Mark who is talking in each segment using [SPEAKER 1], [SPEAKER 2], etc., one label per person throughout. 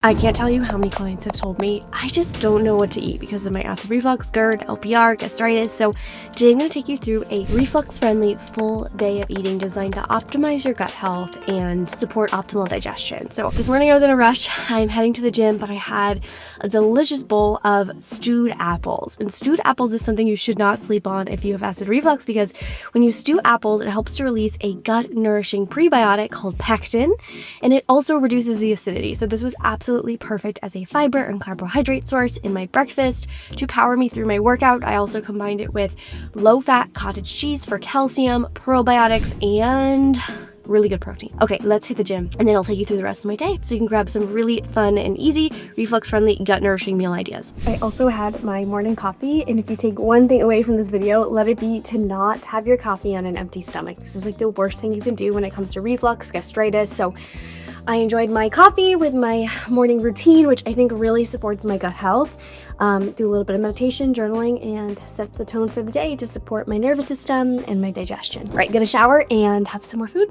[SPEAKER 1] I can't tell you how many clients have told me, I just don't know what to eat because of my acid reflux, GERD, LPR, gastritis. So today I'm going to take you through a reflux-friendly full day of eating designed to optimize your gut health and support optimal digestion. So this morning I was in a rush. I'm heading to the gym, but I had a delicious bowl of stewed apples. And stewed apples is something you should not sleep on if you have acid reflux, because when you stew apples, it helps to release a gut-nourishing prebiotic called pectin, and it also reduces the acidity. So this was absolutely perfect as a fiber and carbohydrate source in my breakfast to power me through my workout. I also combined it with low-fat cottage cheese for calcium, probiotics, and really good protein. Okay, let's hit the gym, and then I'll take you through the rest of my day so you can grab some really fun and easy reflux-friendly gut-nourishing meal ideas. I also had my morning coffee, and if you take one thing away from this video, let it be to not have your coffee on an empty stomach. This is like the worst thing you can do when it comes to reflux, gastritis. So I enjoyed my coffee with my morning routine, which I think really supports my gut health. Do a little bit of meditation, journaling, and sets the tone for the day to support my nervous system and my digestion. Right, get a shower and have some more food.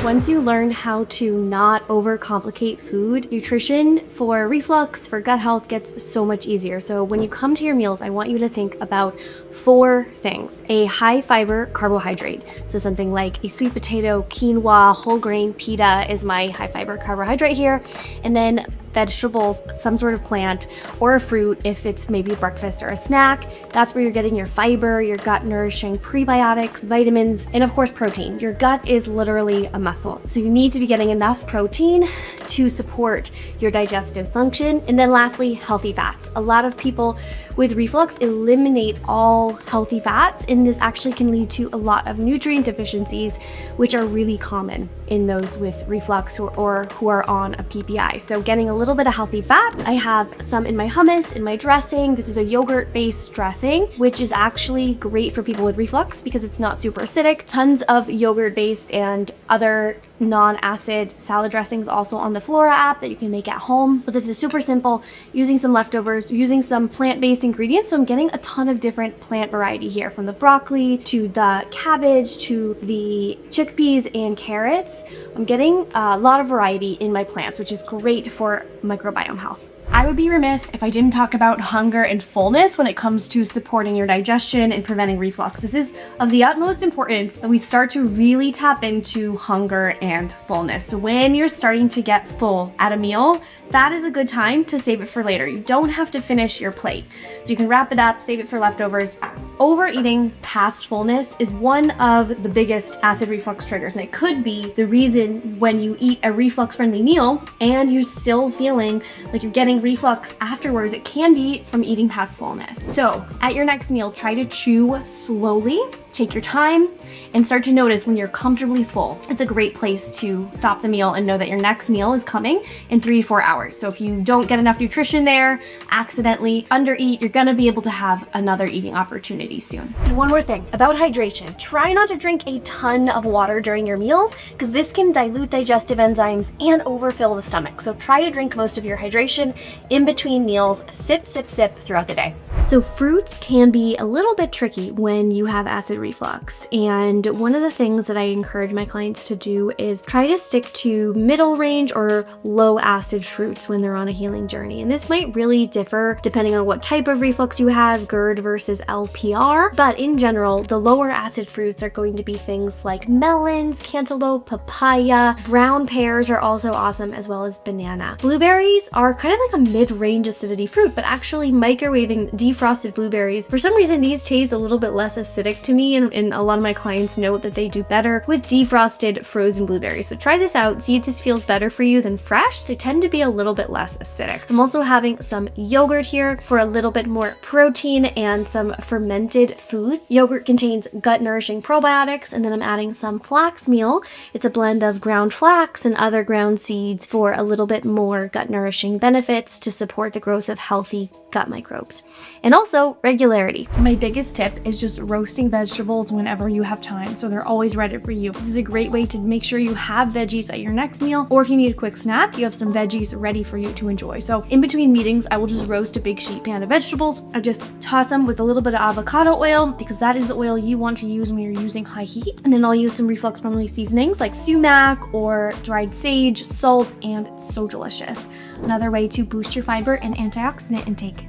[SPEAKER 1] Once you learn how to not overcomplicate food, nutrition for reflux, for gut health gets so much easier. So when you come to your meals, I want you to think about 4 things. A high fiber carbohydrate. So something like a sweet potato, quinoa, whole grain, pita is my high fiber carbohydrate here. And then vegetables, some sort of plant, or a fruit if it's maybe breakfast or a snack. That's where you're getting your fiber, your gut nourishing prebiotics, vitamins, and of course protein. Your gut is literally a muscle, so you need to be getting enough protein to support your digestive function. And then lastly, healthy fats. A lot of people with reflux eliminate all healthy fats, and this actually can lead to a lot of nutrient deficiencies, which are really common in those with reflux or who are on a PPI. So getting a little bit of healthy fat. I have some in my hummus, in my dressing. This is a yogurt-based dressing, which is actually great for people with reflux because it's not super acidic. Tons of yogurt-based and other non-acid salad dressings also on the Flora app that you can make at home. But this is super simple, using some leftovers, using some plant-based ingredients. So I'm getting a ton of different plant variety here, from the broccoli to the cabbage to the chickpeas and carrots. I'm getting a lot of variety in my plants, which is great for microbiome health. I would be remiss if I didn't talk about hunger and fullness when it comes to supporting your digestion and preventing reflux. This is of the utmost importance that we start to really tap into hunger and fullness. So when you're starting to get full at a meal, that is a good time to save it for later. You don't have to finish your plate. So you can wrap it up, save it for leftovers. Overeating past fullness is one of the biggest acid reflux triggers, and it could be the reason when you eat a reflux-friendly meal and you're still feeling like you're getting reflux afterwards. It can be from eating past fullness. So at your next meal, try to chew slowly, take your time, and start to notice when you're comfortably full. It's a great place to stop the meal and know that your next meal is coming in 3 to 4 hours. So if you don't get enough nutrition there, accidentally undereat, you're gonna be able to have another eating opportunity soon. And one more thing about hydration. Try not to drink a ton of water during your meals, because this can dilute digestive enzymes and overfill the stomach. So try to drink most of your hydration in between meals. Sip, sip, sip throughout the day. So fruits can be a little bit tricky when you have acid reflux. And one of the things that I encourage my clients to do is try to stick to middle range or low acid fruits when they're on a healing journey. And this might really differ depending on what type of reflux you have, GERD versus LPR. But in general, the lower acid fruits are going to be things like melons, cantaloupe, papaya. Brown pears are also awesome, as well as banana. Blueberries are kind of like a mid-range acidity fruit, but actually microwaving, deep defrosted blueberries. For some reason, these taste a little bit less acidic to me, and a lot of my clients note that they do better with defrosted frozen blueberries. So try this out, see if this feels better for you than fresh. They tend to be a little bit less acidic. I'm also having some yogurt here for a little bit more protein and some fermented food. Yogurt contains gut nourishing probiotics, and then I'm adding some flax meal. It's a blend of ground flax and other ground seeds for a little bit more gut nourishing benefits to support the growth of healthy gut microbes. And also regularity.
[SPEAKER 2] My biggest tip is just roasting vegetables whenever you have time, so they're always ready for you. This is a great way to make sure you have veggies at your next meal, or if you need a quick snack, you have some veggies ready for you to enjoy. So in between meetings, I will just roast a big sheet pan of vegetables. I just toss them with a little bit of avocado oil, because that is the oil you want to use when you're using high heat. And then I'll use some reflux-friendly seasonings like sumac or dried sage, salt, and it's so delicious. Another way to boost your fiber and antioxidant intake.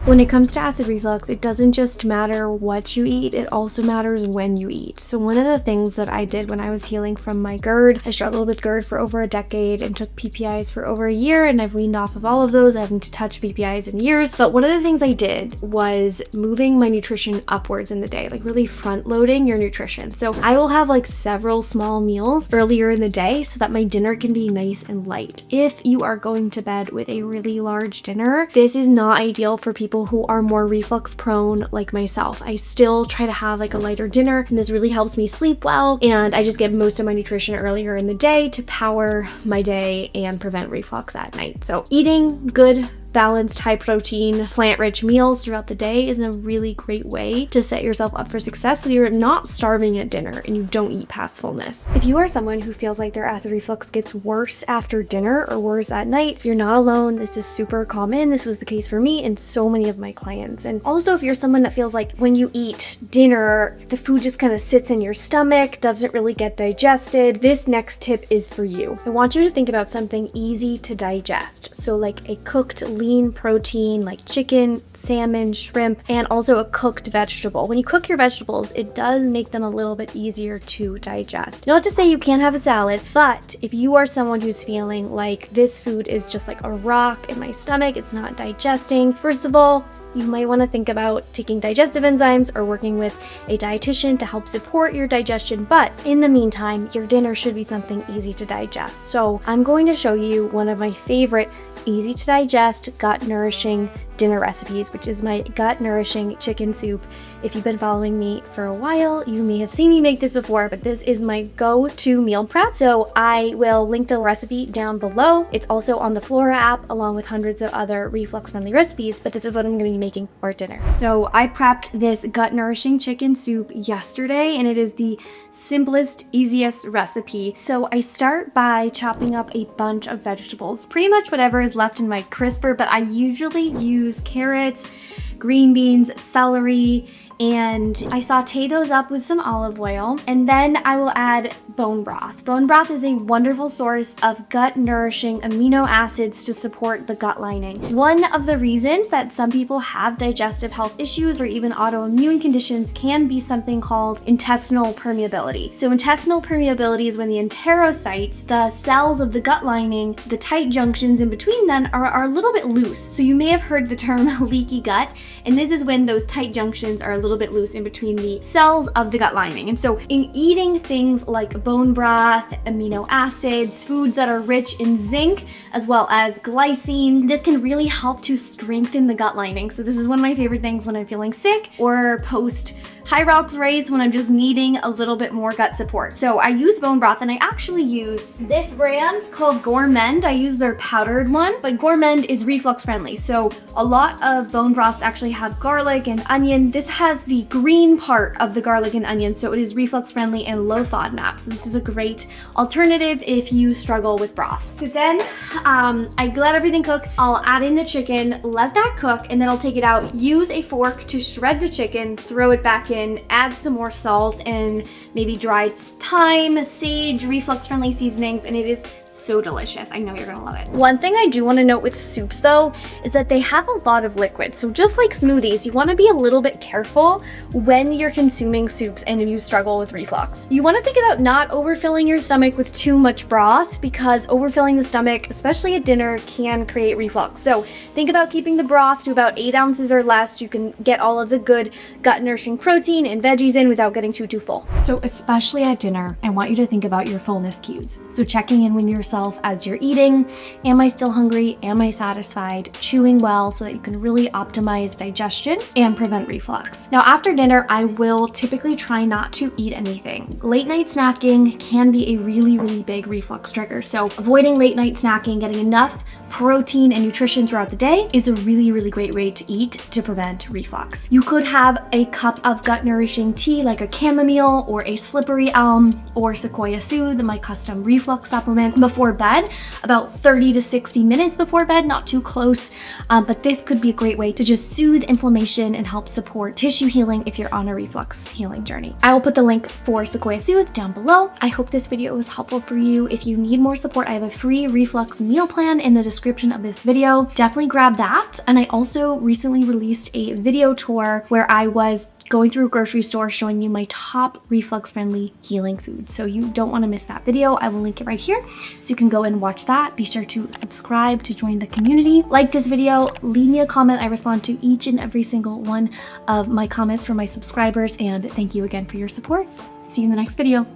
[SPEAKER 1] When it comes to acid reflux, it doesn't just matter what you eat, it also matters when you eat. So one of the things that I did when I was healing from my GERD, I struggled with GERD for over a decade and took PPIs for over a year, and I've weaned off of all of those. I haven't touched PPIs in years. But one of the things I did was moving my nutrition upwards in the day, like really front loading your nutrition. So I will have like several small meals earlier in the day so that my dinner can be nice and light. If you are going to bed with a really large dinner, this is not ideal for people who are more reflux prone like myself. I still try to have like a lighter dinner, and this really helps me sleep well, and I just get most of my nutrition earlier in the day to power my day and prevent reflux at night. So eating good, balanced, high protein, plant-rich meals throughout the day is a really great way to set yourself up for success so you're not starving at dinner and you don't eat past fullness. If you are someone who feels like their acid reflux gets worse after dinner or worse at night, you're not alone. This is super common. This was the case for me and so many of my clients. And also, if you're someone that feels like when you eat dinner, the food just kind of sits in your stomach, doesn't really get digested, this next tip is for you. I want you to think about something easy to digest. So like a cooked lean protein like chicken, salmon, shrimp, and also a cooked vegetable. When you cook your vegetables, it does make them a little bit easier to digest. Not to say you can't have a salad, but if you are someone who's feeling like this food is just like a rock in my stomach, it's not digesting, first of all, you might want to think about taking digestive enzymes or working with a dietitian to help support your digestion. But in the meantime, your dinner should be something easy to digest. So I'm going to show you one of my favorite easy to digest, gut nourishing dinner recipes, which is my gut nourishing chicken soup. If you've been following me for a while, you may have seen me make this before, but this is my go-to meal prep. So I will link the recipe down below. It's also on the Flora app along with hundreds of other reflux friendly recipes, but this is what I'm going to be making for dinner. So I prepped this gut nourishing chicken soup yesterday, and it is the simplest, easiest recipe. So I start by chopping up a bunch of vegetables, pretty much whatever is left in my crisper, but I usually use carrots, green beans, celery, and I saute those up with some olive oil, and then I will add bone broth. Bone broth is a wonderful source of gut nourishing amino acids to support the gut lining. One of the reasons that some people have digestive health issues or even autoimmune conditions can be something called intestinal permeability. So intestinal permeability is when the enterocytes, the cells of the gut lining, the tight junctions in between them are a little bit loose. So you may have heard the term leaky gut, and this is when those tight junctions are a little bit loose in between the cells of the gut lining. And so in eating things like bone broth, amino acids, foods that are rich in zinc, as well as glycine, this can really help to strengthen the gut lining. So this is one of my favorite things when I'm feeling sick or post High Rocks race when I'm just needing a little bit more gut support. So I use bone broth, and I actually use this brand called Gourmand. I use their powdered one, but Gourmand is reflux friendly. So a lot of bone broths actually have garlic and onion. This has the green part of the garlic and onion, so it is reflux friendly and low FODMAP. So this is a great alternative if you struggle with broths. So then I let everything cook. I'll add in the chicken, let that cook, and then I'll take it out, use a fork to shred the chicken, throw it back in, add some more salt and maybe dried thyme, sage, reflux friendly seasonings, and it is so delicious. I know you're gonna love it. One thing I do want to note with soups though is that they have a lot of liquid. So just like smoothies, you want to be a little bit careful when you're consuming soups and if you struggle with reflux. You want to think about not overfilling your stomach with too much broth, because overfilling the stomach, especially at dinner, can create reflux. So think about keeping the broth to about 8 ounces or less. You can get all of the good gut nourishing protein and veggies in without getting too full.
[SPEAKER 2] So especially at dinner, I want you to think about your fullness cues. So checking in with yourself as you're eating. Am I still hungry? Am I satisfied? Chewing well so that you can really optimize digestion and prevent reflux. Now after dinner, I will typically try not to eat anything. Late night snacking can be a really big reflux trigger. So avoiding late night snacking, getting enough protein and nutrition throughout the day is a really great way to eat to prevent reflux. You could have a cup of gut nourishing tea like a chamomile or a slippery elm or Sequoia Soothe, my custom reflux supplement, before bed, about 30 to 60 minutes before bed, not too close, but this could be a great way to just soothe inflammation and help support tissue healing if you're on a reflux healing journey. I will put the link for Sequoia Soothe down below. I hope this video was helpful for you. If you need more support, I have a free reflux meal plan in the description of this video. Definitely grab that. And I also recently released a video tour where I was going through a grocery store showing you my top reflux friendly healing foods. So you don't want to miss that video. I will link it right here so you can go and watch that. Be sure to subscribe to join the community. Like this video, leave me a comment. I respond to each and every single one of my comments from my subscribers, and thank you again for your support. See you in the next video.